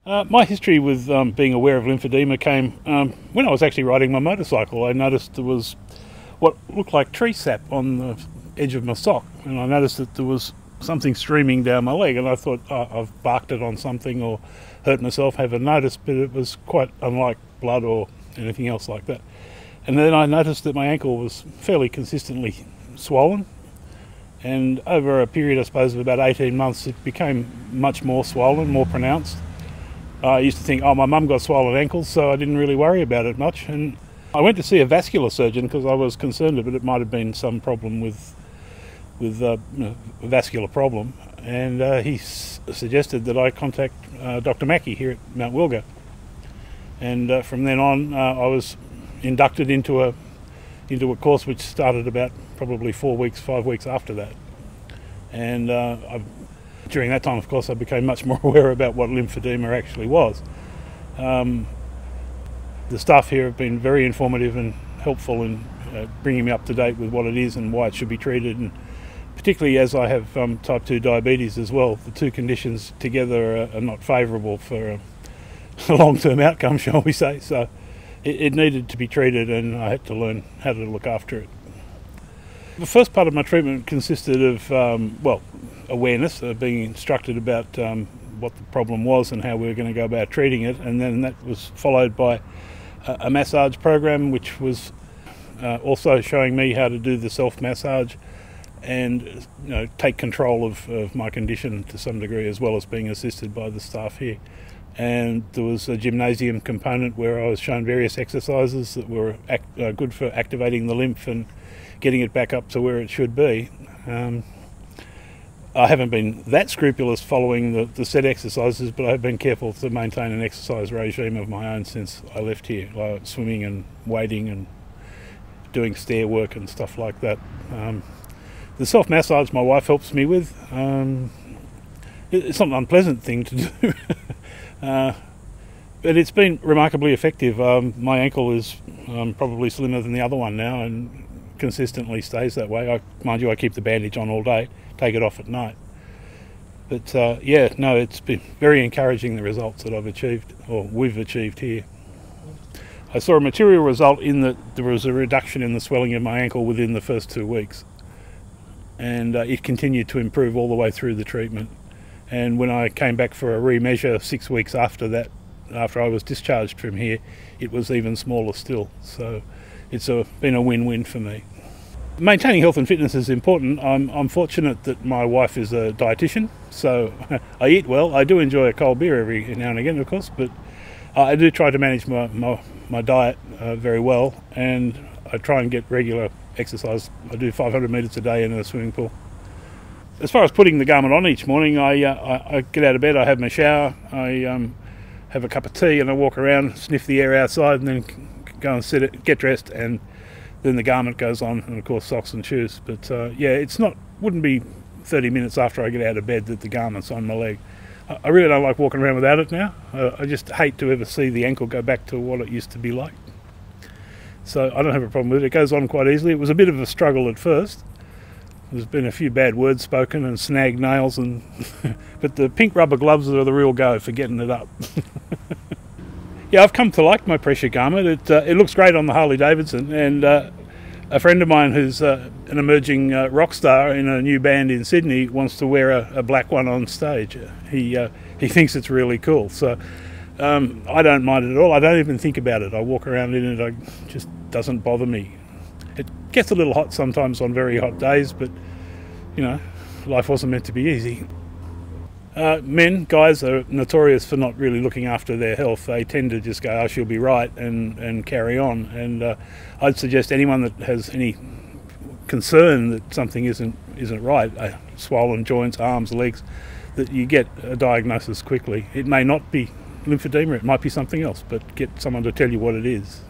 My history with being aware of lymphedema came when I was actually riding my motorcycle. I noticed there was what looked like tree sap on the edge of my sock, and I noticed that there was something streaming down my leg, and I thought, oh, I've barked it on something or hurt myself, haven't noticed, but it was quite unlike blood or anything else like that. And then I noticed that my ankle was fairly consistently swollen, and over a period, I suppose, of about 18 months, it became much more swollen, more pronounced. I used to think, oh, my mum got swollen ankles, so I didn't really worry about it much. And I went to see a vascular surgeon because I was concerned that it might have been some problem with a vascular problem. And he suggested that I contact Dr. Mackey here at Mount Wilga. And from then on, I was inducted into a course which started about probably 4 weeks, 5 weeks after that. And during that time, of course, I became much more aware about what lymphedema actually was. The staff here have been very informative and helpful in bringing me up to date with what it is and why it should be treated, and particularly as I have type 2 diabetes as well. The two conditions together are not favourable for a long-term outcome, shall we say. So it needed to be treated, and I had to learn how to look after it. The first part of my treatment consisted of, awareness, being instructed about what the problem was and how we were going to go about treating it, and then that was followed by a massage program, which was also showing me how to do the self-massage and take control of my condition to some degree, as well as being assisted by the staff here. And there was a gymnasium component where I was shown various exercises that were good for activating the lymph and getting it back up to where it should be. I haven't been that scrupulous following the set exercises, but I've been careful to maintain an exercise regime of my own since I left here, like swimming and wading and doing stair work and stuff like that. The self-massage my wife helps me with. It's not an unpleasant thing to do, but it's been remarkably effective. My ankle is probably slimmer than the other one now, and consistently stays that way. Mind you, I keep the bandage on all day, take it off at night. But it's been very encouraging, the results that I've achieved, or we've achieved here. I saw a material result in that there was a reduction in the swelling of my ankle within the first 2 weeks, and it continued to improve all the way through the treatment. And when I came back for a remeasure 6 weeks after that, after I was discharged from here, it was even smaller still. So it's been a win-win for me. Maintaining health and fitness is important. I'm fortunate that my wife is a dietitian, so I eat well. I do enjoy a cold beer every now and again, of course, but I do try to manage my diet very well, and I try and get regular exercise. I do 500 metres a day in a swimming pool. As far as putting the garment on each morning, I get out of bed, I have my shower, I have a cup of tea, and I walk around, sniff the air outside, and then go and get dressed, and then the garment goes on, and of course socks and shoes. But wouldn't be 30 minutes after I get out of bed that the garment's on my leg. I really don't like walking around without it now. I just hate to ever see the ankle go back to what it used to be like. So I don't have a problem with it. It goes on quite easily. It was a bit of a struggle at first. There's been a few bad words spoken and snagged nails, but the pink rubber gloves are the real go for getting it up. Yeah, I've come to like my pressure garment. It looks great on the Harley Davidson, and a friend of mine who's an emerging rock star in a new band in Sydney wants to wear a black one on stage. He thinks it's really cool, so I don't mind it at all. I don't even think about it. I walk around in it. It just doesn't bother me. It gets a little hot sometimes on very hot days, but life wasn't meant to be easy. Guys are notorious for not really looking after their health. They tend to just go, oh, she'll be right, and carry on. And I'd suggest anyone that has any concern that something isn't right, swollen joints, arms, legs, that you get a diagnosis quickly. It may not be lymphedema, it might be something else, but get someone to tell you what it is.